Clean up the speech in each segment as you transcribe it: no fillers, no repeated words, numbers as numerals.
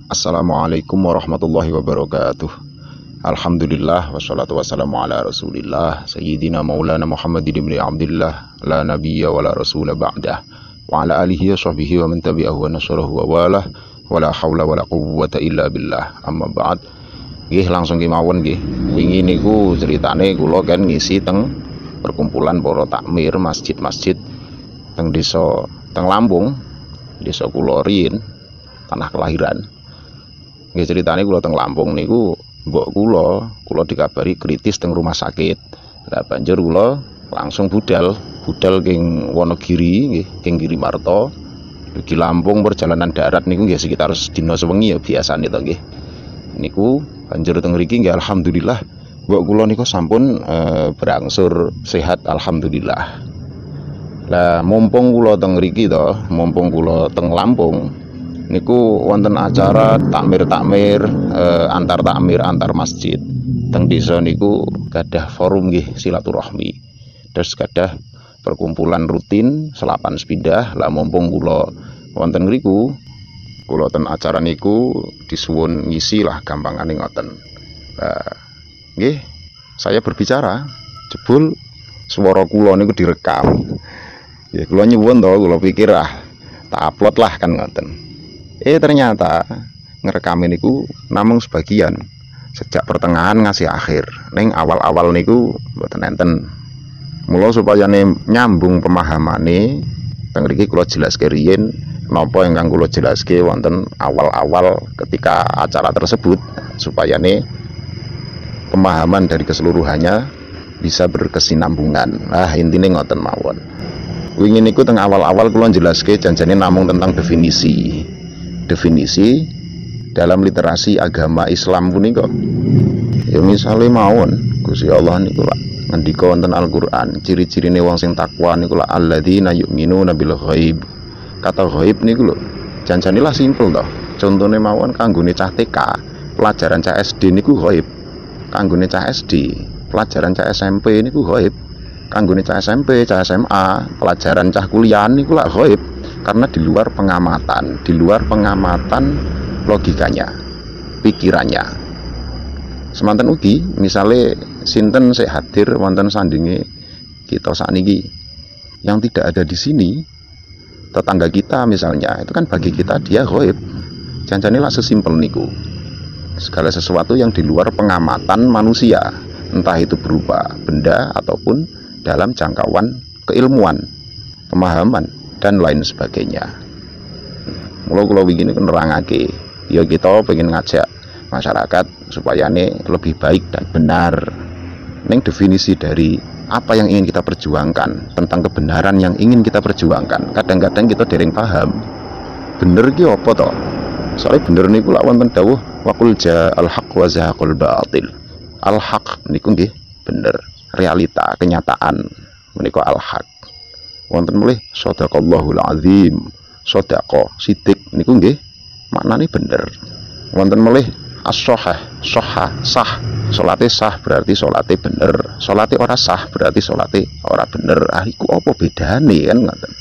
Assalamualaikum warahmatullahi wabarakatuh. Alhamdulillah wassalatu wassalamu ala rasulillah Sayyidina maulana Muhammadin ibn Abdillah la nabiyya wa la rasula ba'dah wa ala alihi wa sahbihi wa man tabi'ahu wa nasarahu wa walah wa la hawla wa la quwwata illa billah. Amma ba'd. Nggih langsung kemawon nggih. Wingi niku ceritane kula kan ngisi teng perkumpulan para takmir masjid-masjid teng desa teng Lampung, desa kula riyin, tanah kelahiran. Nggih ceritane kula teng Lampung niku mbok kula dikabari kritis teng rumah sakit. Lah banjur kula langsung budal king Wonogiri nggih, king Girimarta. Di Lampung perjalanan darat niku nggih sekitar sedina sewengi ya biasane to nggih. Niku banjur teng mriki nggih alhamdulillah mbok kula niku sampun berangsur sehat alhamdulillah. Lah mumpung kula teng mriki to, mumpung kula teng Lampung niku wonten acara takmir antar takmir antar masjid teng desa niku gadah forum nggih silaturahmi, terus gadah perkumpulan rutin selapan sepindah. Lah mumpung kula wonten ngriku, kula ten acara niku disuwun ngisi lah gampangane ngoten. Lah nggih saya berbicara jebul swara kula niku direkam. Ya kula nyuwun to, kula pikir tak upload lah kan ngoten. Ternyata ngerekamin niku namung sebagian, sejak pertengahan ngasih akhir. Neng awal-awal niku mboten enten. Mula supaya nyambung pemahamane teng mriki kula jelaske riyin napa ingkang kula jelaske wonten awal-awal ketika acara tersebut, supaya pemahaman dari keseluruhannya bisa berkesinambungan. Intine ngoten mawon. Wingi niku teng awal-awal kula jelaske janjane namung tentang definisi dalam literasi agama Islam punika. Ya misale mawon Gusti Allah niku lak ngendika wonten Al-Qur'an, ciri-cirine wong sing takwa niku lak alladzina yu'minuna bil ghaib. Kata ghaib niku lho janjane lah simpel to. Contone mawon kanggone cah TK, pelajaran cah SD niku ghaib. Kanggone cah SD, pelajaran cah SMP niku ghaib. Kanggone cah SMP, cah SMA, pelajaran cah kuliah niku lak ghaib. Karena di luar pengamatan logikanya, pikirannya. Semanten ugi misale sinten sik hadir wonten sandinge kita sakniki yang tidak ada di sini, tetangga kita misalnya, itu kan bagi kita dia ghaib. Janjane lah sesimpel niku. Segala sesuatu yang di luar pengamatan manusia, entah itu berupa benda ataupun dalam jangkauan keilmuan, pemahaman dan lain sebagainya. Mula kula wingi nerangake, ya kita pengen ngajak masyarakat supaya lebih baik dan benar. Ning definisi dari apa yang ingin kita perjuangkan, tentang kebenaran yang ingin kita perjuangkan, kadang-kadang kita dereng paham. Bener ki apa to? Soalnya bener niku lak wonten dawuh waqul ja'al haqq wa zahaqul batil. Al haq niku nggih bener, realita, kenyataan menika al haq. Wonten mulih shadaqallahul azim, shadaqah sidik niku nggih maknane bener. Wonten mulih as-shahah, sah, salate sah berarti salate bener, salate ora sah berarti salate ora bener. Iku apa bedane kan ngoten.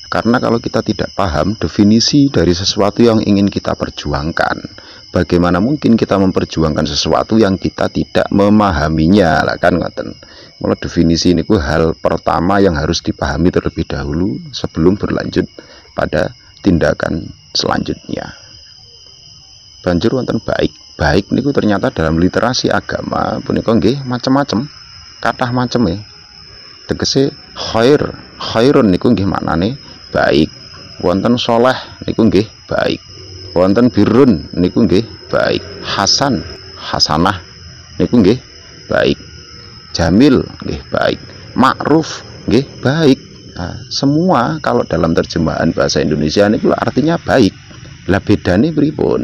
Karena kalau kita tidak paham definisi dari sesuatu yang ingin kita perjuangkan, bagaimana mungkin kita memperjuangkan sesuatu yang kita tidak memahaminya lah kan ngoten. Mula definisi ini hal pertama yang harus dipahami terlebih dahulu sebelum berlanjut pada tindakan selanjutnya. Banjur wonten baik niku ternyata dalam literasi agama punika nggih macam-macam, kathah macem tegese khairun niku nggih maknane baik. Wonten soleh niku nggih baik. Wonten birrun niku nggih baik. Hasanah niku nggih baik. Jamil nggih baik. Ma'ruf nggih baik. Semua kalau dalam terjemahan bahasa Indonesia niku artinya baik. Lah bedane pripun?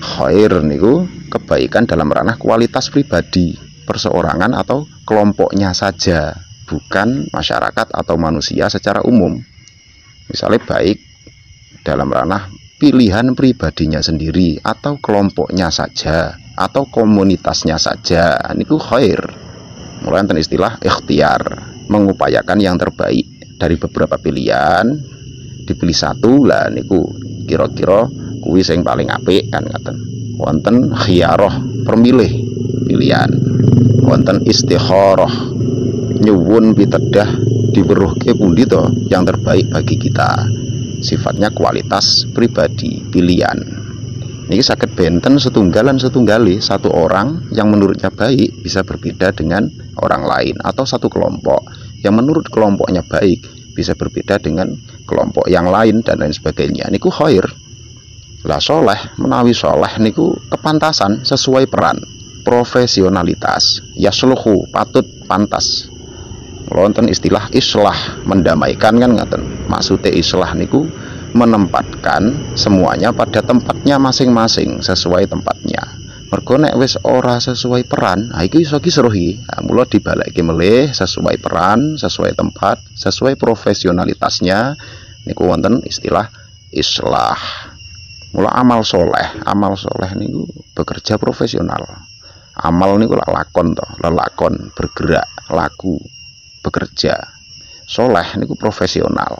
Khair niku kebaikan dalam ranah kualitas pribadi, perseorangan atau kelompoknya saja, bukan masyarakat atau manusia secara umum. Misalnya baik dalam ranah pilihan pribadinya sendiri atau kelompoknya saja atau komunitasnya saja, niku khair. Mulai enten istilah ikhtiar, mengupayakan yang terbaik dari beberapa pilihan, dipilih satu lah niku kira-kira kuwi sing paling apik kan ngaten. Wonten khiyarah, pilihan. Wonten istikharah, nyuwun pitedah diweruhke pundi to yang terbaik bagi kita. Sifatnya kualitas pribadi, pilihan. Ini sakit benten setunggalan setunggali, satu orang yang menurutnya baik bisa berbeda dengan orang lain, atau satu kelompok yang menurut kelompoknya baik bisa berbeda dengan kelompok yang lain dan lain sebagainya. Niku khair. Lah soleh menawi soleh niku kepantasan sesuai peran, profesionalitas, yasluhu patut pantas. Wonten istilah islah, mendamaikan kan ngaten. Maksudnya islah niku menempatkan semuanya pada tempatnya masing-masing sesuai tempatnya. Mergo nek wis ora sesuai peran, ha iku iso kisruh iki. Mula dibalekke melih sesuai peran, sesuai tempat, sesuai profesionalitasnya. Niku wonten istilah islah. Mula amal soleh niku bekerja profesional. Amal niku lakon to, lelakon, bergerak, laku, bekerja. Soleh niku profesional.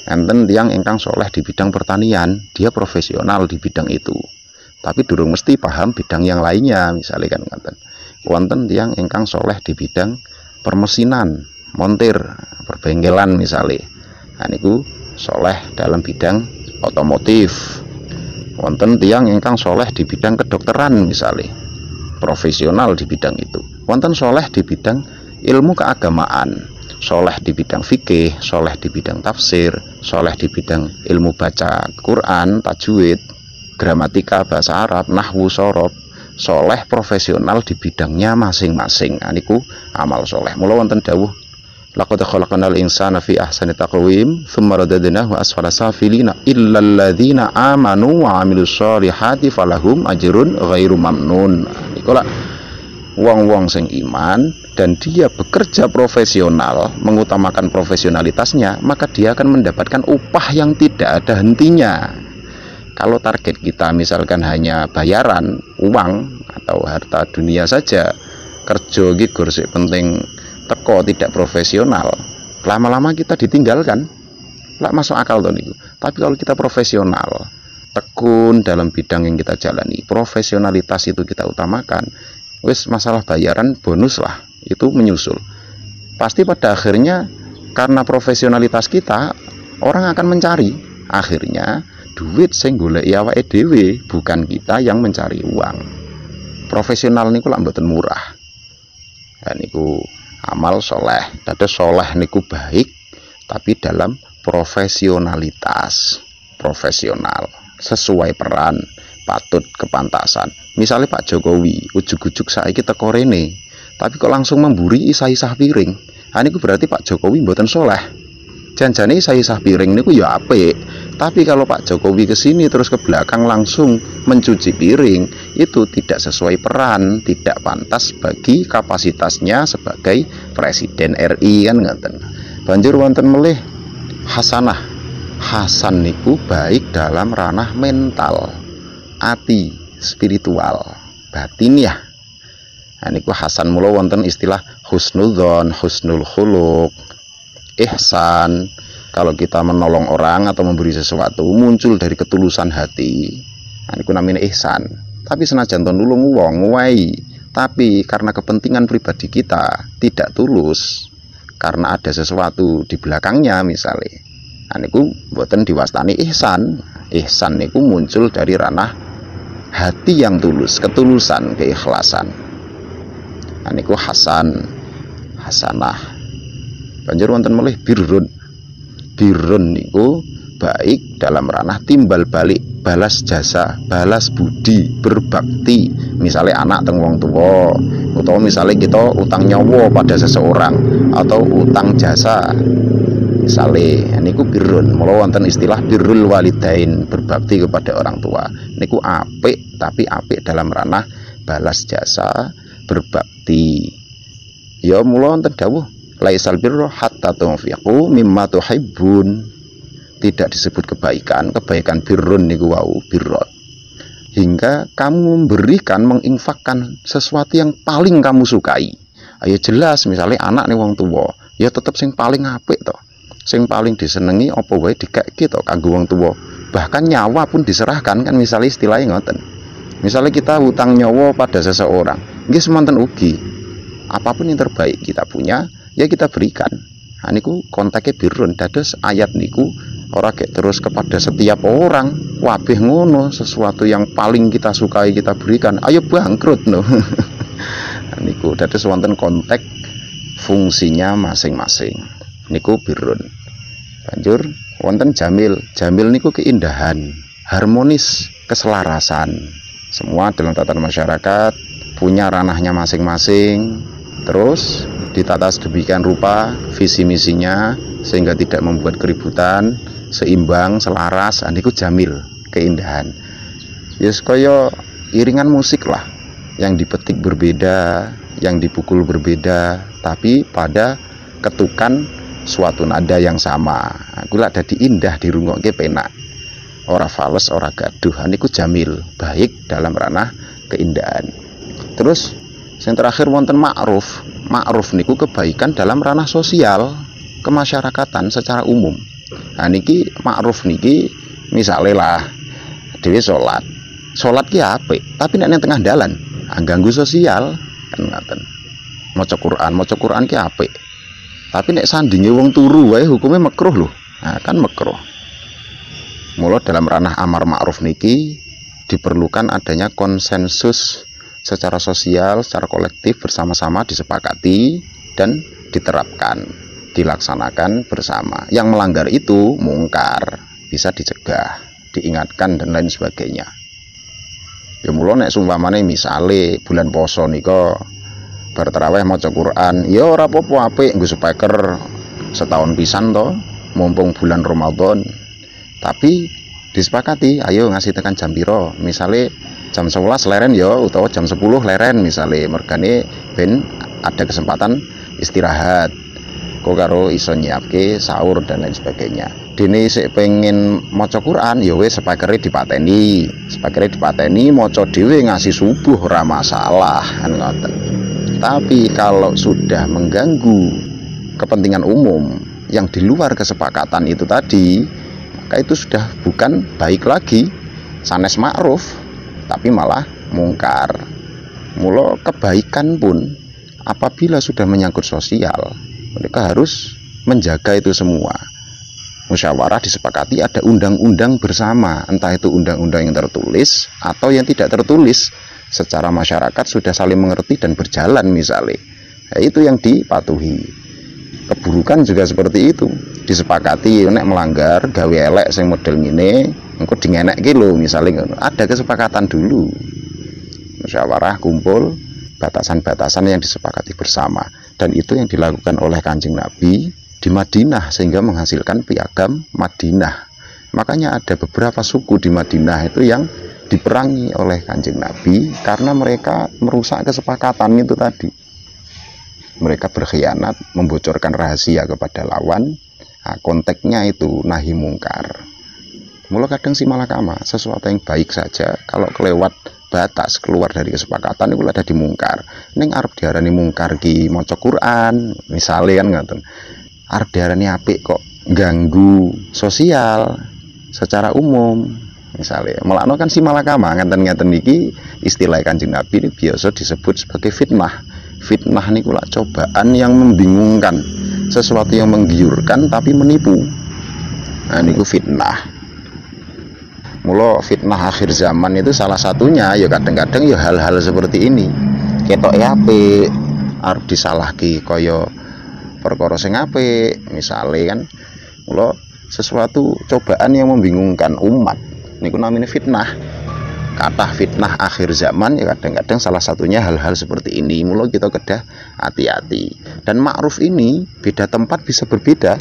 Enten tiang ingkang soleh di bidang pertanian, dia profesional di bidang itu. Tapi durung mesti paham bidang yang lainnya, misalnya kan ngaten. Wonten tiang ingkang soleh di bidang permesinan, montir, perbengkelan misalnya. Nah niku soleh dalam bidang otomotif. Wonten tiang ingkang soleh di bidang kedokteran misalnya, profesional di bidang itu. Wonten soleh di bidang ilmu keagamaan, soleh di bidang fikih, soleh di bidang tafsir, soleh di bidang ilmu baca Quran, tajwid, gramatika bahasa Arab, nahwu, sorob. Soleh profesional di bidangnya masing-masing. Aniku amal soleh. Mula wonten dawuh, laqad khalaqnal insana fi ahsani taqwim, tsumma radadnahu asfala safilina illal ladzina amanu wa amilus sholihati falahum ajrun ghairu mamnun. Iku lak wong-wong sing iman dan dia bekerja profesional, mengutamakan profesionalitasnya, maka dia akan mendapatkan upah yang tidak ada hentinya. Kalau target kita misalkan hanya bayaran, uang atau harta dunia saja, kerja iki sik penting teko tidak profesional, lama-lama kita ditinggalkan. Lah masuk akal to niku. Tapi kalau kita profesional, tekun dalam bidang yang kita jalani, profesionalitas itu kita utamakan, wis masalah bayaran bonus lah itu menyusul. Pasti pada akhirnya karena profesionalitas kita, orang akan mencari. Akhirnya duit sing goleki awake dhewe, bukan kita yang mencari uang. Profesional niku lak mboten murah. Dan niku amal soleh. Dados soleh niku baik tapi dalam profesionalitas, profesional, sesuai peran, patut kepantasan. Misalnya Pak Jokowi ujug-ujug saiki teko rene, tapi kok langsung memburi isah-isah piring. Nah niku berarti Pak Jokowi mboten soleh. Janjane isah-isah piring niku ya apik, tapi kalau Pak Jokowi kesini terus ke belakang langsung mencuci piring, itu tidak sesuai peran, tidak pantas bagi kapasitasnya sebagai Presiden RI kan ngoten. Banjur wonten melih hasanah. Hasan niku baik dalam ranah mental, ati, spiritual, batin ya. Nah niku hasan. Mula wonten istilah husnudzon, husnul khuluq, ihsan. Kalau kita menolong orang atau memberi sesuatu muncul dari ketulusan hati, nah niku namanya ihsan. Tapi senajan to nulung wong nguwai, tapi karena kepentingan pribadi kita tidak tulus, karena ada sesuatu di belakangnya misalnya, nah niku mboten diwastani ihsan. Ihsan niku muncul dari ranah hati yang tulus, ketulusan, keikhlasan. Nah niku hasan, hasanah. Banjur wonten melih birrun. Birrun niku baik dalam ranah timbal balik, balas jasa, balas budi, berbakti. Misalnya anak teng wong tua, atau misalnya kita utang nyawa pada seseorang, atau utang jasa. Misalnya niku birrun. Mula wonten istilah birrul walidain, berbakti kepada orang tua. Niku apik, tapi apik dalam ranah balas jasa, berbakti. Ya mula wonten dawuh laisal birru hatta tunfiqu mimma tuhibbun. Tidak disebut kebaikan, kebaikan birrun niku wau birrun, hingga kamu memberikan, menginfakkan sesuatu yang paling kamu sukai. Ayo jelas misalnya anak nih wong tua, ya tetep sing paling apik to, sing paling disenengi apa wae dikeki to kanggo wong tua. bahkan nyawa pun diserahkan kan, misalnya istilahnya ngoten. Misalnya kita hutang nyawa pada seseorang, nggih semonten ugi apapun yang terbaik kita punya ya kita berikan. Nah, niku kontaknya birrun, dados ayat niku ora kayak terus kepada setiap orang wabih ngono, sesuatu yang paling kita sukai kita berikan, ayo bangkrut no. Nah, niku dados wonten konteks fungsinya masing-masing. Niku birrun. Banjur wonten jamil. Jamil niku keindahan, harmonis, keselarasan. Semua dalam tatanan masyarakat punya ranahnya masing-masing, terus ditata sedemikian rupa visi misinya sehingga tidak membuat keributan, seimbang, selaras. Niku jamil, keindahan. Yes, kaya iringan musik lah, yang dipetik berbeda, yang dipukul berbeda, tapi pada ketukan suatu nada yang sama. Kula dadi indah dirungokke penak. Ora fales, ora gaduh. Niku jamil, baik dalam ranah keindahan. Terus yang terakhir wonten ma'ruf. Ma'ruf niku kebaikan dalam ranah sosial, kemasyarakatan secara umum. Nah niki ma'ruf niki misale lah dhewe salat. Salat ki apik, tapi nek nang tengah dalan ganggu sosial kan ngaten. Maca Quran ki apik. Tapi nek sandinge wong turu wae hukumnya makruh lho. Nah kan makruh. Mula dalam ranah amar ma'ruf niki diperlukan adanya konsensus secara sosial, secara kolektif bersama-sama disepakati dan diterapkan, dilaksanakan bersama. Yang melanggar itu mungkar, bisa dicegah, diingatkan dan lain sebagainya. Ya mula nek sumpamane misale bulan poso nika bar tarawih maca Quran, ya ora apa-apa apik nggo speaker setahun pisan to, mumpung bulan Ramadan. Tapi disepakati, ayo ngasih tekan jam piro, misale jam 11 leren ya, utawa jam 10 leren misale, mergane ben ada kesempatan istirahat kok karo iso nyiapke sahur dan lain sebagainya. Dene sik pengen maca Quran ya wis spakere dipateni maca dhewe ngasih subuh ora masalah kan ngoten. Tapi kalau sudah mengganggu kepentingan umum yang di luar kesepakatan itu tadi, maka itu sudah bukan baik lagi, sanes ma'ruf, tapi malah mungkar. Mula kebaikan pun apabila sudah menyangkut sosial, mereka harus menjaga itu semua. Musyawarah disepakati ada undang-undang bersama, entah itu undang-undang yang tertulis atau yang tidak tertulis, secara masyarakat sudah saling mengerti dan berjalan misalnya. Nah, itu yang dipatuhi. Keburukan juga seperti itu, disepakati nek melanggar gawe elek sing model ngene engko dingenekke lho misalnya, ada kesepakatan dulu. Musyawarah kumpul, batasan-batasan yang disepakati bersama, dan itu yang dilakukan oleh Kanjeng Nabi di Madinah sehingga menghasilkan piagam Madinah. Makanya ada beberapa suku di Madinah itu yang diperangi oleh Kanjeng Nabi karena mereka merusak kesepakatan itu tadi. Mereka berkhianat, membocorkan rahasia kepada lawan. Nah, konteksnya itu nahi mungkar. Mula kadang si malakama, sesuatu yang baik saja kalau kelewat batas, keluar dari kesepakatan itu ada dimungkar. Ning arep diarani mungkar ki maca Quran, misale kan ngoten. Arep diarani apik kok ganggu sosial secara umum. Misalnya, melakno kan si malakama ngeten-ngeten niki istilah Kanjeng Nabi ini biasa disebut sebagai fitnah. Fitnah niku lak cobaan yang membingungkan, sesuatu yang menggiurkan tapi menipu. Nah niku fitnah. Mula fitnah akhir zaman itu salah satunya ya kadang-kadang ya hal-hal seperti ini. Ketok apik arep disalahke kaya perkara sing apik, misale kan. Mula sesuatu cobaan yang membingungkan umat niku namanya fitnah. Kata fitnah akhir zaman ya kadang-kadang salah satunya hal-hal seperti ini. Mula kita kedah hati-hati. Dan ma'ruf ini beda tempat bisa berbeda.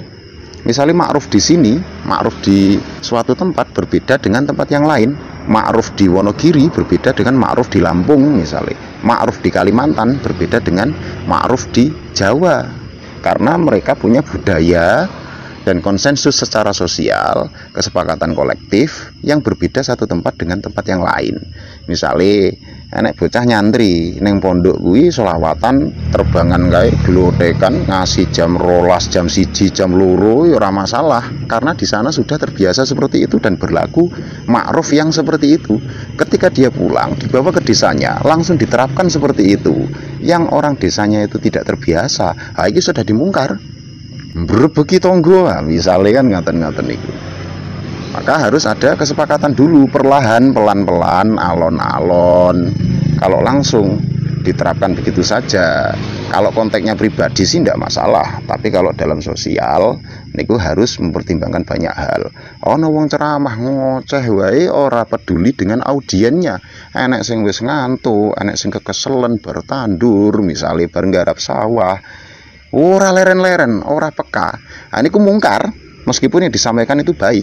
Misalnya ma'ruf di sini, ma'ruf di suatu tempat berbeda dengan tempat yang lain. Ma'ruf di Wonogiri berbeda dengan ma'ruf di Lampung misalnya. Ma'ruf di Kalimantan berbeda dengan ma'ruf di Jawa. Karena mereka punya budaya dan konsensus secara sosial, kesepakatan kolektif yang berbeda satu tempat dengan tempat yang lain. Misalnya enek bocah nyantri neng pondok kuwi selawatan terbangan kae glotekan ngasih jam 12, jam 1, jam 2 ya ora masalah, karena di sana sudah terbiasa seperti itu dan berlaku ma'ruf yang seperti itu. Ketika dia pulang dibawa ke desanya langsung diterapkan seperti itu. Yang orang desanya itu tidak terbiasa, ini sudah dimungkar. Berbagi tonggo, misalnya kan ngaten-ngaten itu. Maka harus ada kesepakatan dulu, perlahan, pelan-pelan, alon-alon. Kalau langsung diterapkan begitu saja, kalau konteksnya pribadi sih tidak masalah. Tapi kalau dalam sosial, niku harus mempertimbangkan banyak hal. Ono wong ceramah ngoceh wae ora peduli dengan audiennya. Enek sing wis ngantuk, enek sing kekeselen bar tandur, misalnya bar nggarap sawah. Ora leren-leren, ora peka. Nah, ini mungkar, meskipun yang disampaikan itu baik.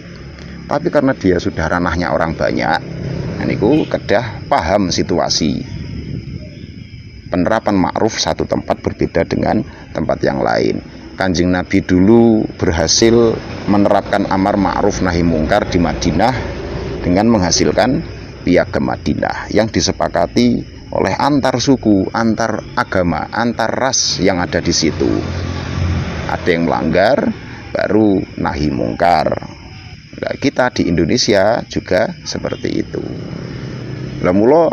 Tapi karena dia sudah ranahnya orang banyak, ini kedah paham situasi. Penerapan ma'ruf satu tempat berbeda dengan tempat yang lain. Kanjeng Nabi dulu berhasil menerapkan amar ma'ruf nahi mungkar di Madinah dengan menghasilkan piagam Madinah yang disepakati oleh antar suku, antar agama, antar ras yang ada di situ. Ada yang melanggar, baru nahi mungkar. Nah, kita di Indonesia juga seperti itu. Lah mula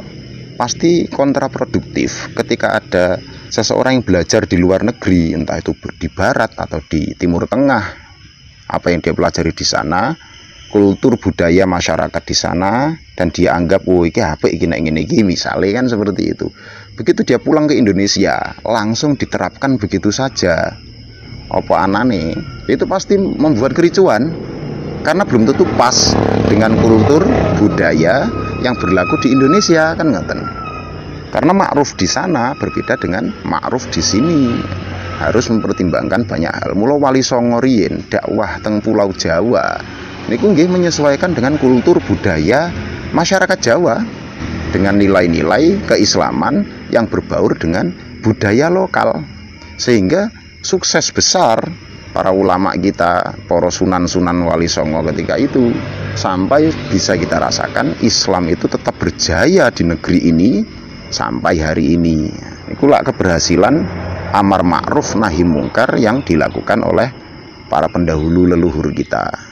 pasti kontraproduktif ketika ada seseorang yang belajar di luar negeri, entah itu di barat atau di timur tengah. Apa yang dia pelajari di sana, kultur budaya masyarakat di sana, dan dia anggap iki apa iki nek ngene iki, misalnya kan seperti itu. Begitu dia pulang ke Indonesia, langsung diterapkan begitu saja. Apa anane? Itu pasti membuat kericuan karena belum tentu pas dengan kultur budaya yang berlaku di Indonesia, kan ngaten. Karena ma'ruf di sana berbeda dengan ma'ruf di sini. Harus mempertimbangkan banyak hal. Mula Wali Songo riyen dakwah teng Pulau Jawa niku nggih menyesuaikan dengan kultur budaya masyarakat Jawa dengan nilai-nilai keislaman yang berbaur dengan budaya lokal, sehingga sukses besar para ulama kita, para sunan-sunan Wali Songo ketika itu, sampai bisa kita rasakan Islam itu tetap berjaya di negeri ini sampai hari ini. Itulah keberhasilan amar ma'ruf nahi mungkar yang dilakukan oleh para pendahulu leluhur kita.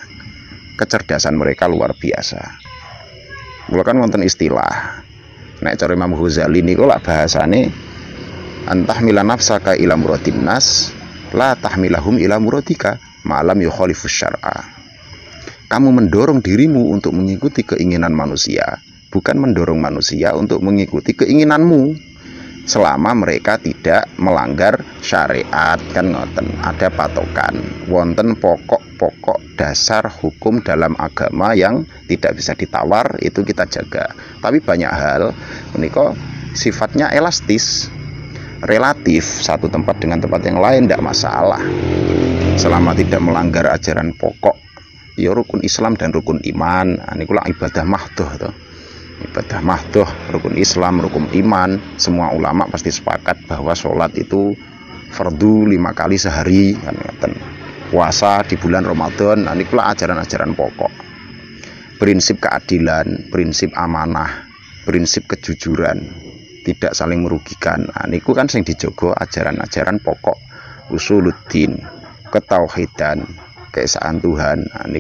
Kecerdasan mereka luar biasa. Mula kan wonten istilah nek cara Imam Ghazali niku lak bahasane antah mila nafsaka ila muradin nas la tahmilahum ila muradika malam yukhalifus syar'a. Kamu mendorong dirimu untuk mengikuti keinginan manusia, bukan mendorong manusia untuk mengikuti keinginanmu, selama mereka tidak melanggar syariat. Kan ngoten, ada patokan, wonten pokok-pokok dasar hukum dalam agama yang tidak bisa ditawar, itu kita jaga. Tapi banyak hal menika sifatnya elastis, relatif, satu tempat dengan tempat yang lain tidak masalah selama tidak melanggar ajaran pokok ya rukun Islam dan rukun iman. Ini kula ibadah mahdoh tuh. Ibadah mahdoh, rukun Islam, rukun iman. Semua ulama pasti sepakat bahwa sholat itu fardu 5 kali sehari, kan ngaten. Puasa di bulan Ramadan, ini pula ajaran-ajaran pokok. Prinsip keadilan, prinsip amanah, prinsip kejujuran, tidak saling merugikan. Ini kan sing dijogo ajaran-ajaran pokok usuluddin, ketauhidan, keesaan Tuhan. Ini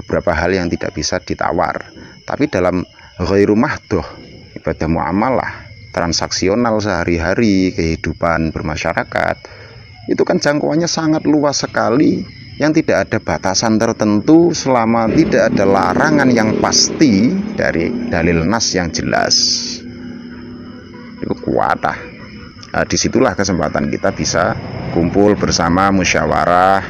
beberapa hal yang tidak bisa ditawar. Tapi dalam ghairu mahdoh, ibadah muamalah, transaksional sehari-hari, kehidupan bermasyarakat, itu kan jangkauannya sangat luas sekali, yang tidak ada batasan tertentu selama tidak ada larangan yang pasti dari dalil nas yang jelas. Itu kuatah. Nah, disitulah kesempatan kita bisa kumpul bersama, musyawarah,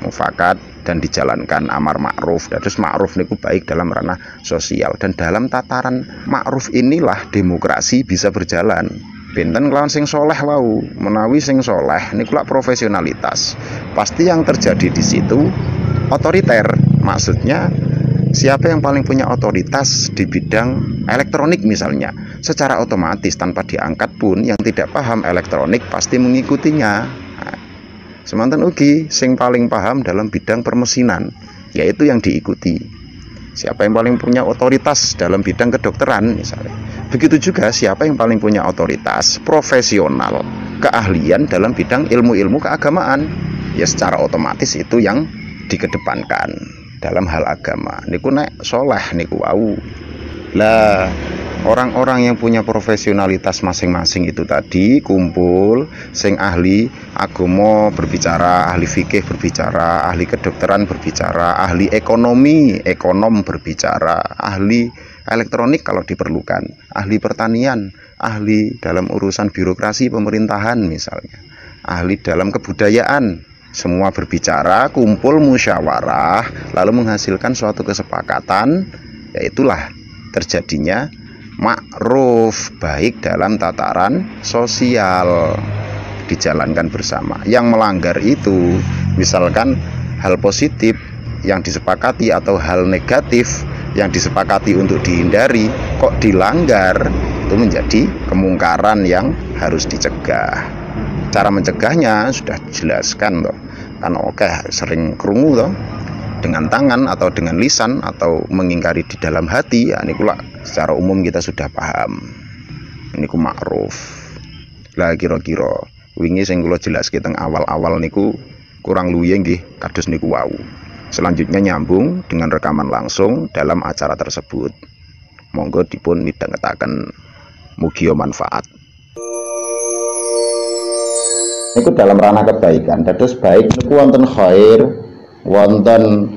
mufakat, dan dijalankan amar ma'ruf. Terus ma'ruf niku baik dalam ranah sosial, dan dalam tataran ma'ruf inilah demokrasi bisa berjalan. Benten kelawan sing soleh wau, menawi sing soleh niku lak profesionalitas. Pasti yang terjadi di situ otoriter. Maksudnya siapa yang paling punya otoritas di bidang elektronik misalnya, secara otomatis tanpa diangkat pun yang tidak paham elektronik pasti mengikutinya. Nah, Semanten ugi sing paling paham dalam bidang permesinan, yaitu yang diikuti. Siapa yang paling punya otoritas dalam bidang kedokteran misalnya. Begitu juga siapa yang paling punya otoritas profesional, keahlian dalam bidang ilmu-ilmu keagamaan. Ya secara otomatis itu yang dikedepankan dalam hal agama. Niku nek soleh niku wau. Lah orang-orang yang punya profesionalitas masing-masing itu tadi kumpul, sing ahli agama berbicara, ahli fikih berbicara, ahli kedokteran berbicara, ahli ekonom berbicara, ahli elektronik kalau diperlukan, ahli pertanian, ahli dalam urusan birokrasi pemerintahan misalnya, ahli dalam kebudayaan, semua berbicara, kumpul musyawarah, lalu menghasilkan suatu kesepakatan, yaitulah terjadinya ma'ruf, baik dalam tataran sosial, dijalankan bersama. Yang melanggar itu misalkan hal positif yang disepakati atau hal negatif yang disepakati untuk dihindari kok dilanggar, itu menjadi kemungkaran yang harus dicegah. Cara mencegahnya sudah dijelaskan toh. Kan oke sering krungu toh, dengan tangan atau dengan lisan atau mengingkari di dalam hati, ya niku lah secara umum kita sudah paham. Niku ma'ruf. Lah kira-kira wingi sing kula jelaske teng awal-awal niku kurang luwih nggih kados niku wau. Selanjutnya nyambung dengan rekaman langsung dalam acara tersebut. Monggo dipun midhangetaken, mugi manfaat. Niku dalam ranah kebaikan. Dados baik niku wonten khair, wonten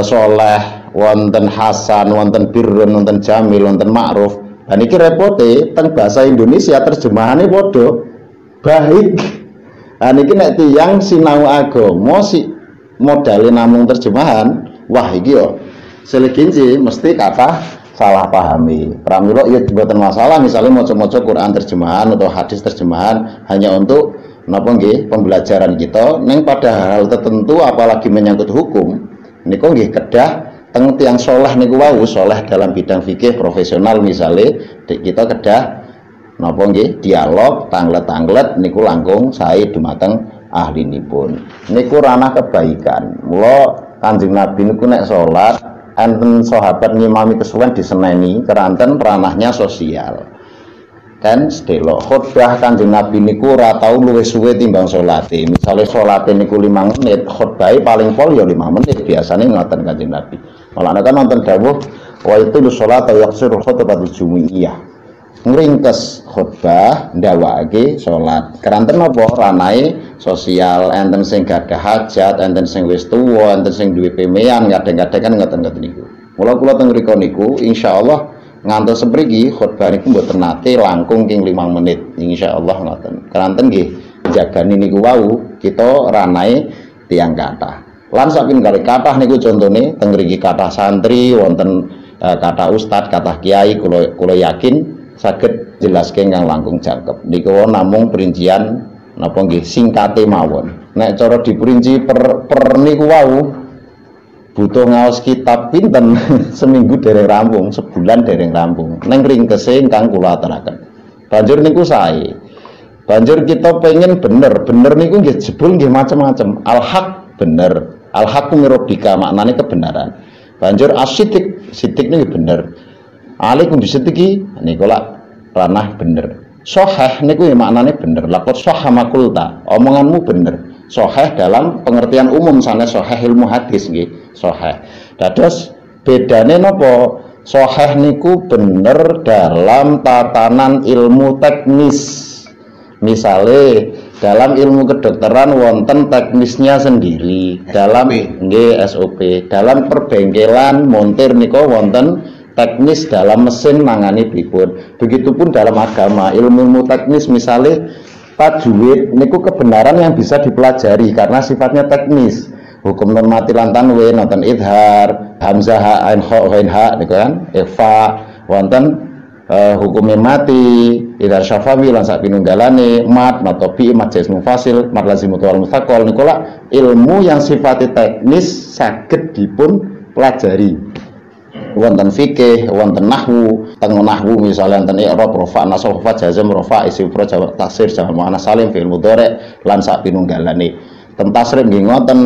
soleh, wonten hasan, wonten birrun, wonten jamil, wonten ma'ruf. Dan iki repote teng bahasa Indonesia terjemahane padha baik. Nah niki nek tiyang sinau agama si modale namung terjemahan, wah iki yo seleginci mesti kata salah pahami. Pramila ya mboten masalah misalnya maca-maca Quran terjemahan atau hadis terjemahan hanya untuk napa nggih pembelajaran kita neng pada hal tertentu apalagi menyangkut hukum niku nggih kedah teng tiyang saleh niku wau saleh dalam bidang fikih profesional misalnya kita kedah napa nggih dialog tanglet-tanglet niku langkung sae dumateng ahlinipun. Niku ranah kebaikan. Mula Kanjeng Nabi niku nek salat enten sahabat ngimami kesuwen diseneni keranten ranahnya sosial. Kan sedelo khutbah Kanjeng Nabi niku ora tau luwih suwe timbang salate. Misale salate niku 5 menit, khutbahe paling pol ya 5 menit biasane ngoten Kanjeng Nabi. Malah kan nonton dawuh wa itu salat yaqsirul khutbatul jumu'iyah. Ngringkes khutbah ndawake salat. Keranten apa ranae sosial, enten sing gadah hajat, enten sing wis tuwa, enten sing duwe pemean, kadang-kadang kan ngoten-ngoten niku. Mula kula teng mriku niku insyaallah ngantos sempriki khutbah niku mboten nate langkung king 5 menit insyaallah ngoten. Keranten nggih jagani niku wau kita ranae tiyang kathah. Lan saking kali kathah niku contone teng mriki kathah santri wonten kathah ustad, kathah kiai kula yakin saged jelaske kang langkung jangkep. Niku namung perincian napa nggih singkate mawon. Nek cara diperinci per niku wau butuh ngaos kitab pinten seminggu dereng rampung, sebulan dereng rampung. Neng ringkese ingkang kula aturaken. Banjur niku sae. Banjur kita pengen bener niku nggih jebul nggih macam-macam. Al-haq bener, al-haqqu mirabbika maknane kebenaran. Banjur asidik, sidik niku bener. Alaikum bisidiki niku lak ranah bener. Sahih niku maknane bener. Laqad sahha makulta, omonganmu bener. Sahih dalam pengertian umum sanes sahih ilmu hadis nggih, sahih. Dados bedane napa? Sahih niku bener dalam tatanan ilmu teknis. Misale dalam ilmu kedokteran wonten teknisnya sendiri. Dalam nggih SOP, dalam perbengkelan montir niku wonten teknis dalam mesin mangani pripun. Begitupun dalam agama, ilmu teknis misalnya tajwid niku kebenaran yang bisa dipelajari karena sifatnya teknis. Hukum non mati lan tanwin nonton idhar, hamzah ain kha ghain ha niku kan, ifa wonten hukumnya mati, idhar syafawi lan sak pinunggalane, mat matopi mat jais mufasil, mat lazim wal mustaqal niku lah ilmu yang sifatnya teknis saged dipun pelajari. Wonten fikih, wonten nahwu, teng nahwu misalnya wonten i'rab, rafa, nasab, jazm, rafa, isim, jamak taksir, jamak muannats salim, fi'il mudhari' lan sak pinunggalane. Tentasrif nggih ngoten,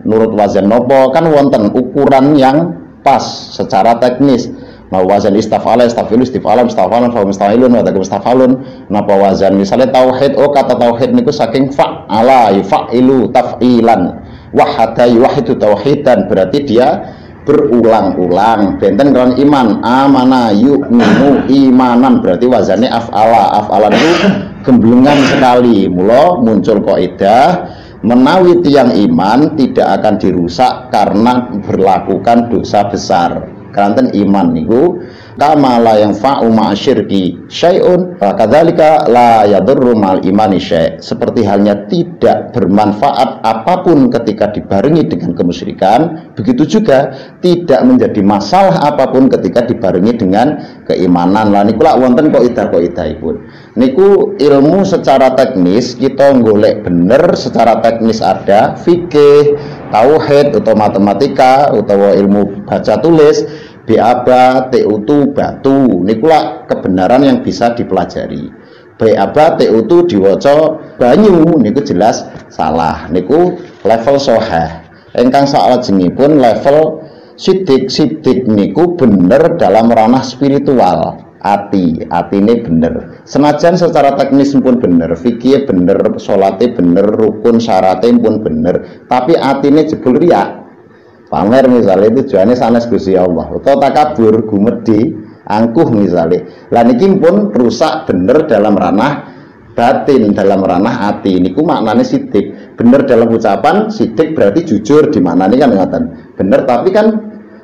nurut wazan nopo kan wonten ukuran yang pas secara teknis. Nah wazan istafala, istafilu, istifalam, istafalan, fa mustafilun, wa mustafalun. Napa wazan misalnya tauhid, oh kata tauhid niku saking fa'ala, fa'ilu, taf'ilan. Wahada yuwahidu tauhidan, berarti dia berulang-ulang. Benten kan iman, amana yu'minu imanan, berarti wazannya af'ala. Af'ala itu gemblengan sekali. Mula muncul kaidah menawi tiang iman tidak akan dirusak karena berlakukan dosa besar. Kanten iman niku kama la yang fa'u ma'asyirki syai'un kadzalika la yadurru ma'al imani syai', seperti halnya tidak bermanfaat apapun ketika dibarengi dengan kemusyrikan, begitu juga tidak menjadi masalah apapun ketika dibarengi dengan keimanan. Lah niku lak wonten kaidah-kaidahipun. Niku ilmu secara teknis kita golek bener secara teknis ada fikih, tauhid atau matematika utawa ilmu baca tulis, BABA, TU2, batu nikulah kebenaran yang bisa dipelajari. BABA, TU2 diwaca banyu niku jelas salah, niku level soheh. Engkang salajengipun level sidik niku bener dalam ranah spiritual. Atine bener. Senajan secara teknis pun bener, fikih bener, salate bener, rukun syaratnya pun bener, tapi atine jebul riak. Pamer misalnya tujuannya sanes Gusti Allah, atau takabur, gumedi, angkuh misalnya. Lah niki pun rusak bener dalam ranah batin, dalam ranah ati. Niku maknanya sidik. Bener dalam ucapan, sidik berarti jujur, di maknanya kan ngoten. Bener tapi kan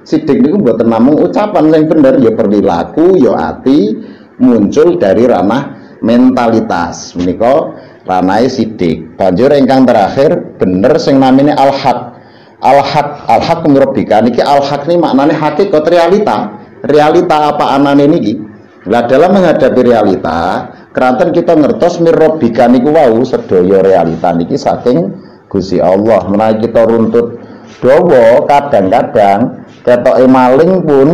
sidik niku mboten namung ucapan yang bener, ya perilaku, ya ati, muncul dari ranah mentalitas. Menika ranah sidik. Banjur ingkang terakhir bener sing namine al-haq. Al-haq kumrobika niki al-haq ini maknanya hakikat realita apa anane niki. Lah dalam menghadapi realita keranten kita ngertos mirrobika niku wau sedaya realita niki saking Gusti Allah. Menawi kita runtut dawa kadang-kadang ketoke maling pun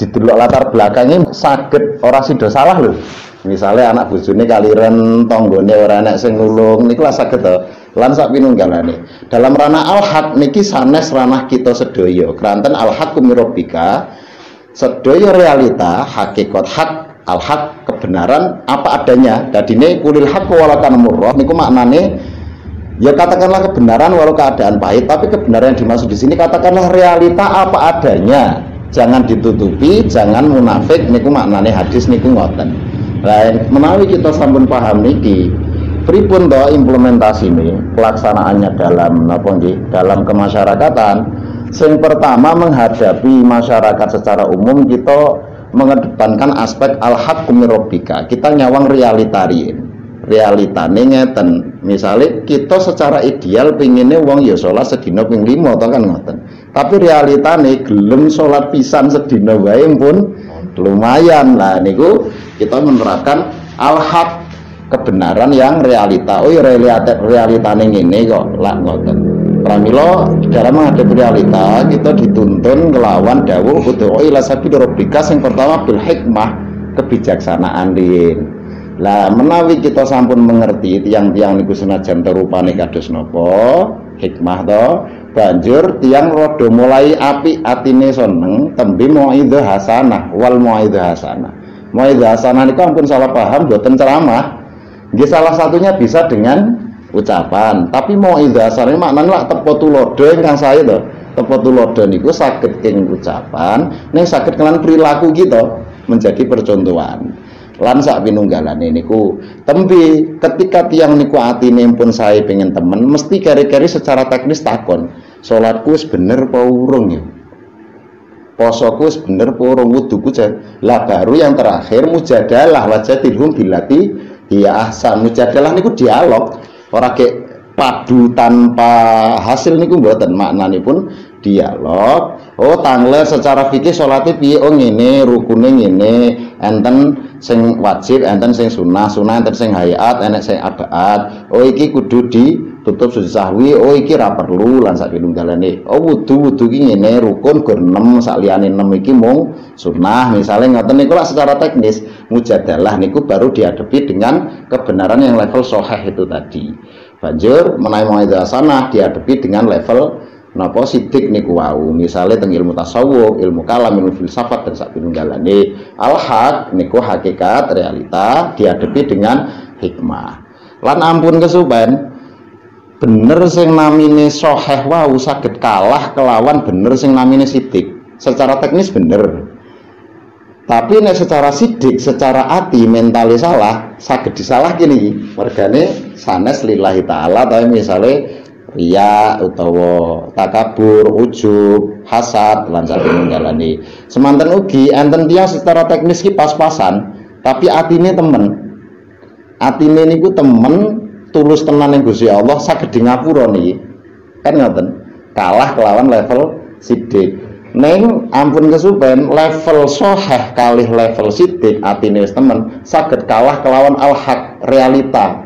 didelok latar belakangnya saged ora sida salah lho. Misalnya anak bojone kaliren tanggane ora enek sing nulung niku lah saged to. Lan sak pinunggalane. Dalam ranah al-haq niki sanes ranah kita sedaya. Keranten al-haq mirobika sedaya realita, hakikat hak, al-haq kebenaran apa adanya. Dadine kulil haq walakan murrah niku maknane ya katakanlah kebenaran walau keadaan pahit, tapi kebenaran yang dimaksud di sini katakanlah realita apa adanya. Jangan ditutupi, jangan munafik niku maknane hadis niku ngoten. Lah menawi kita sampun paham niki, pripun to implementasi ini pelaksanaannya dalam napa nggih dalam kemasyarakatan. Sing pertama menghadapi masyarakat secara umum kita mengedepankan aspek al-haq mirobika. Kita nyawang realitariin. Realitane ngeten. Misalnya kita secara ideal pinginnya wong ya sholat sedina ping 5 to kan ngoten. Tapi realitane gelem sholat pisan sedina wae pun lumayan. Lah niku kita menerapkan al-haq kebenaran yang realita. Oh ya realitane ngene kok lak ngoten. Pramila dalam menghadapi realita kita dituntun kelawan dawuh ud'u ila sabil rabbika sing pertama bil hikmah, kebijaksanaan din. Lah menawi kita sampun mengerti tiang-tiang niku senajan terupane kados napa hikmah to, banjur tiang rada mulai apik atine seneng tembe mauidhah hasanah wal mauidhah hasanah. Mauidhah hasanah niku ampun salah paham boten ceramah. Nggih salah satunya bisa dengan ucapan, tapi mauidhah hasanah maknane lak tepo tulodo ingkang sae to. Tepo tulodo niku saged ing ucapan, ning saged kelan perilaku kita menjadi percontohan. Lan sak pinunggalane niku tembe ketika tiang niku atine pun sae pengen temen mesti keri-keri secara teknis takon, salatku wis bener apa urung ya? Posoku wis bener apa urung, wuduku lah baru yang terakhir mujadalah wajadilhum billati hiya ahsan. Mujadalah niku dialog, ora kek padu tanpa hasil niku mboten, maknanipun dialog. Oh tangler secara fikih salate piye, oh ngene rukune ngene, enten sing wajib, enten sing sunah, enten sing hayat, enek sing abaat. Oh iki kudu ditutup sujud sahwi, oh iki ra perlu lan sak pinunggalane. Oh wudu iki ngene rukun gur 6, sak liyane 6 iki mung sunah. Misale ngoten niku lak secara teknis mujadalah niku baru dihadapi dengan kebenaran yang level sahih itu tadi. Banjur menawi mauidhah hasanah dihadapi dengan level napa sidik niku wau. Misale teng ilmu tasawuf, ilmu kalam, ilmu filsafat dan sak pinunggalane. Al-haq niku hakikat realita dihadapi dengan hikmah. Lan ampun kesupen bener sing namine sahih wau saged kalah kelawan bener sing namine sidik. Secara teknis bener. Tapi nek secara sidik, secara ati, mentale salah, saged disalah gini. Mergane sanes lillahi taala tapi misale riya utawa takabur, ujub, hasad lan sapanunggalane. Semanten ugi enten tiyang secara teknis ki pas-pasan, tapi atine temen. Atine niku temen tulus tenan ning Gusti Allah saged di ngapura niki. Kan ngoten. Kalah kelawan level sidik. Neng ampun kesupen level soheh kalih level sidik atine temen saged kalah kelawan al-haq realita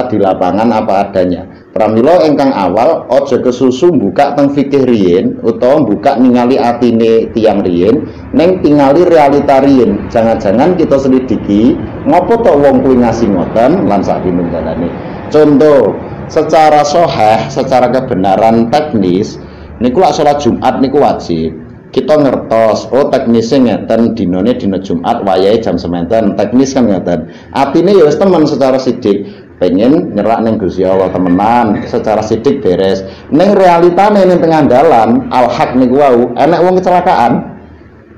di lapangan apa adanya. Pramila ingkang awal aja kesusu buka teng fikih riyin utawa buka ningali atine tiang riyin neng tingali realita riyin. Jangan-jangan kita selidiki ngopo to wong kuwi ngasih ngoten lan sak pinunggalane. Contoh secara soheh, secara kebenaran teknis niku lak salat Jumat niku wajib. Kita ngertos, oh teknisnya ngeten dinone dina Jumat wayahe jam sementen, teknis kan ngeten. Atine ya wis temen secara sidik, pengen nyerak ning Gusti Allah temenan, secara sidik beres. Ning realitane ning tengah dalan, al-haq niku wau, enek wong kecelakaan.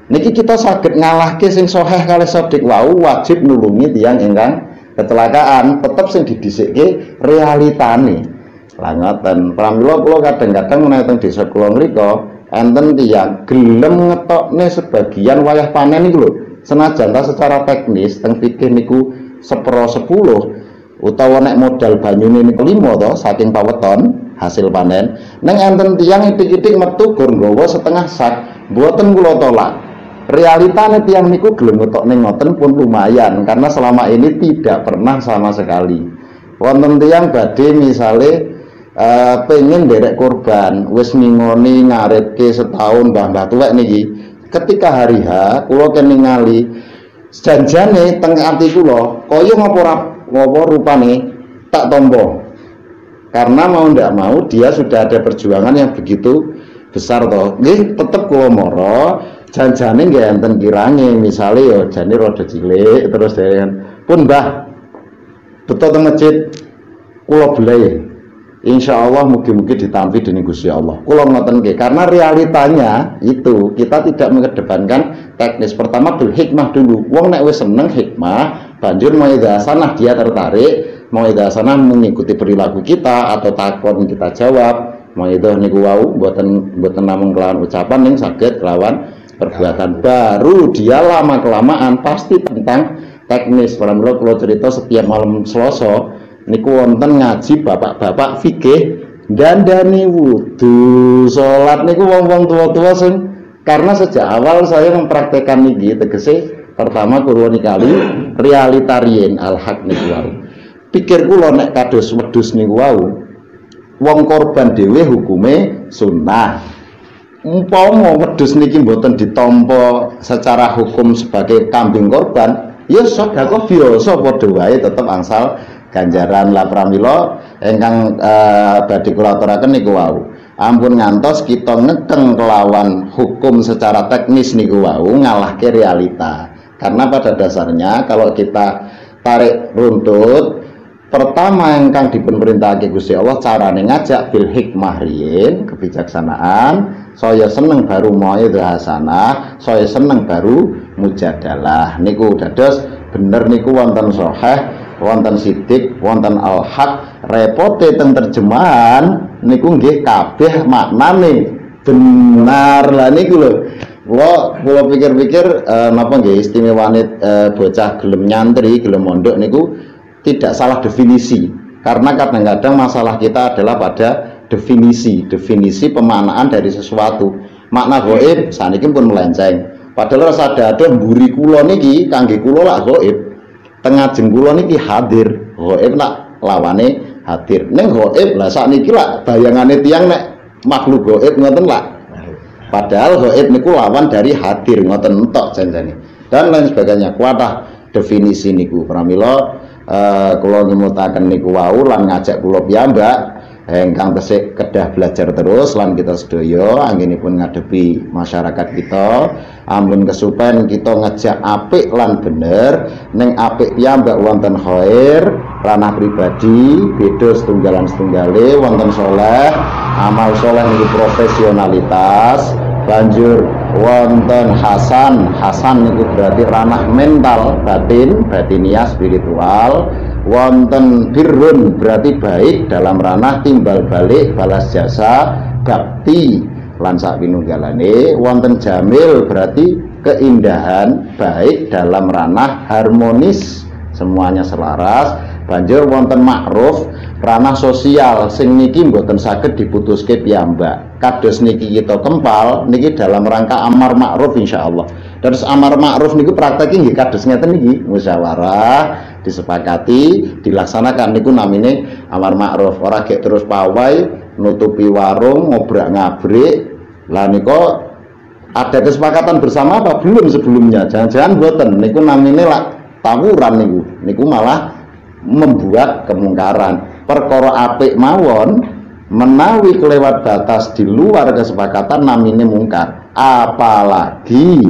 Niki kita saged ngalahke sing sahih kalih sidik wau, wajib nulungi tiyang ingkang kecelakaan, tetep sing didhisikke realitane. Langoten pramila kula kadang-kadang menawi teng desa kula mriku enten tiyang gelem ngetokne sebagian wayah panen niku lho. Senajan ta secara teknis teng fikih niku 1/10 utawa nek modal banyune niku 5 to saking paweton hasil panen. Ning enten tiyang itik-itik metu gur nggawa setengah sak. Mboten kula tolak. Realitane tiyang niku gelem ngetokne ngoten pun lumayan karena selama ini tidak pernah sama sekali. Wonten tiyang badhe misale pengen derek korban wis ngingoni ngaretke setahun mbah tuwek niki ketika hari H kula keningali janjane teng ati kula kaya ngopo rupane tak tombo karena mau ndak mau dia sudah ada perjuangan yang begitu besar toh nggih tetep kula mara janjane nggih enten kirange misale ya jane rada cilik terus pun mbah beto teng masjid kula belahe insya Allah mugi-mugi ditampi dening Gusti Allah. Kula ngoten nggih karena realitanya itu kita tidak mengedepankan teknis. Pertama bil hikmah dulu. Wong nek wis seneng hikmah, banjur mauidhah hasanah dia tertarik, mauidhah hasanah mengikuti perilaku kita atau takon kita jawab. Mauidhah niku wau mboten namung kelawan ucapan ning saged kelawan perbuatan. Baru dia lama kelamaan pasti tentang teknis. Pramila kula cerita setiap malam Selasa niku wonten ngaji bapak-bapak fikih dandani wudu salat niku wong-wong tua-tua sing karena sejak awal saya mempraktekkan niki tegese pertama kula nikali realita riyen al-haq niku wau. Pikir kula nek kados wedhus niku wau wong korban dhewe hukume sunnah. Umpama wedhus niki mboten ditampa secara hukum sebagai kambing korban, ya sedekah biasa padha wae tetep angsal ganjaran. La pramila ingkang badhe kula aturaken niku wau. Ampun ngantos kita ngekeng kelawan hukum secara teknis niku wau ngalahke realita. Karena pada dasarnya kalau kita tarik runtut, pertama ingkang diperintahake Gusti Allah carane ngajak bil hikmah riyin, kebijaksanaan. Saya seneng baru mauidhah hasanah, saya seneng baru mujadalah. Niku dados bener niku wonten sahih, wonten sidik, wonten al-haq. Repote teng terjemahan niku nggih kabeh maknane benar. Lah niku lho. Kula pikir-pikir napa nggih istimewane bocah gelem nyantri, gelem mondok niku tidak salah definisi. Karena kadang-kadang masalah kita adalah pada definisi pemaknaan dari sesuatu. Makna gaib saniki pun melenceng. Padahal rasa dada mburi kula niki kangge kula lak gaib. Tengajeng kula niki hadir. Gaib nak lawane hadir. Ning gaib lah sakniki lak bayangane tiyang nek makhluk gaib ngoten lak. Padahal gaib niku lawan dari hadir ngoten entok janjane. Dan lain sebagainya. Kuatah definisi niku pramila kula nyemutaken niku wau lan ngajak kula piyambak ingkang tesih kedah belajar terus lan kita sedaya anggenipun ngadepi masyarakat kita ampun kesupen kita ngejak apik lan bener ning apik piyambak wonten khair ranah pribadi beda setunggalan-setunggale wonten saleh amal saleh niku profesionalitas banjur wonten hasan niku berarti ranah mental batin batiniah spiritual wonten birrun berarti baik dalam ranah timbal balik balas jasa bakti lan sak pinunggalane wonten jamil berarti keindahan baik dalam ranah harmonis semuanya selaras banjur wonten ma'ruf ranah sosial sing niki mboten saged diputuske piyambak kados niki kita kempal niki dalam rangka amar ma'ruf insyaallah. Terus amar ma'ruf niku prakteki nggih kados ngeten niki musyawarah disepakati dilaksanakan niku namine amar ma'ruf ora gek terus pawai nutupi warung ngobrak-ngabrik lah niku ada kesepakatan bersama apa belum sebelumnya jangan-jangan boten niku namine lak tawuran niku malah membuat kemungkaran perkara apik mawon menawi kelewat batas di luar kesepakatan namine mungkar apalagi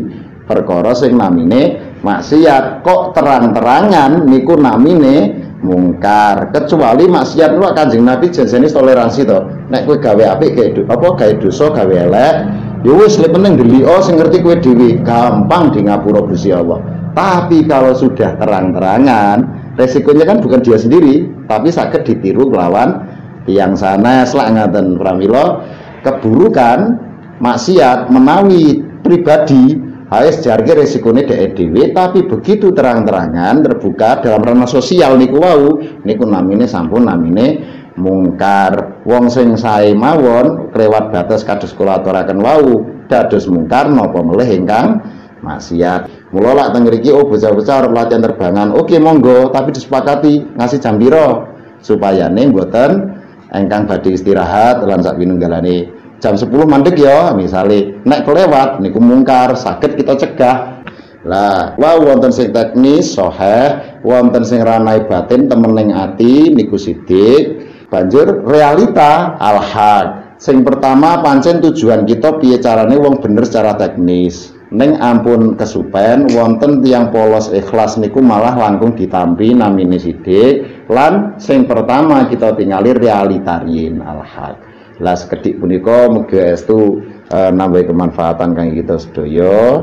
perkara sing namine maksiat kok terang-terangan niku namine mungkar kecuali maksiat lu Kanjeng Nabi janjane toleransi to nek kowe gawe apik gawe dosa gawe elek ya wis le penting deliko sing ngerti kowe dhewe gampang di ngapura Gusti Allah tapi kalau sudah terang-terangan resikonya kan bukan dia sendiri tapi sakit ditiru lawan tiang sanes lak ngaten pramila keburukan maksiat menawi pribadi harus jarge resikonya dhewe tapi begitu terang-terangan terbuka dalam ranah sosial niku wau niku namine sampun namine mungkar wong sing sae mawon kelewat batas kados kula aturaken wau dados mungkar napa melih ingkang maksiat mula lak teng mriki bocah-bocah arep latihan terbangan oke monggo tapi disepakati ngasih jam pira supayane mboten ingkang badhe istirahat lan sak pinunggalane jam 10 mandek ya misalnya nek kelewat niku mungkar saged kita cegah lah wow wonten sing teknis soheh wonten sing ranai batin temen ning ati niku sidik banjur realita al-haq sing pertama pancen tujuan kita piye carane wong bener secara teknis ning ampun kesupen wonten tiang polos ikhlas niku malah langkung ditampi namine sidik lan sing pertama kita tingali realitariin al-haq lah sekedik punika mugi estu nambah kemanfaatan kang kita sedaya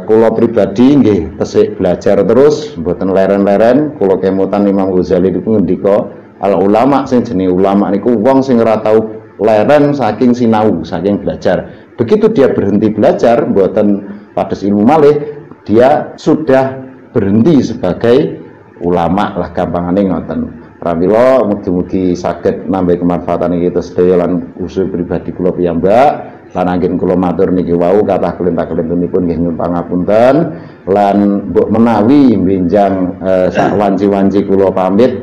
kula pribadi nggih tesih belajar terus mboten leren-leren kula kemutan Imam Ghazali niku ngendika al ulama sing jenenge ulama niku wong sing ora tau leren saking sinau saking belajar begitu dia berhenti belajar mboten pados ilmu malih dia sudah berhenti sebagai ulama lah gampangane ngoten. Pramila mugi-mugi saged nambah kemanfaatan kita sedaya lan usul pribadi kula piyambak lan anggen kula matur niki wau kathah kelintah-kelintunipun nggih nyuwun pangapunten lan mbok menawi benjang sak wanci-wanci kula pamit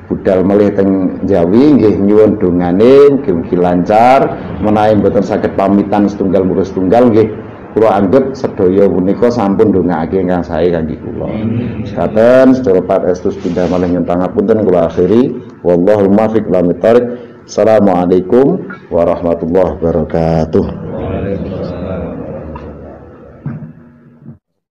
budal melih teng Jawi nggih nyuwun dongane mugi lancar menawi mboten saged pamitan setunggal muga setunggal nggih kula anggap sedaya punika sampun ndongaake ingkang sae kangge kula. Sekaten sedaya pat estus pindah malih nyuwun pangapunten kula akhiri wallahul muwaffiq ila thoriq. Assalamualaikum warahmatullahi wabarakatuh.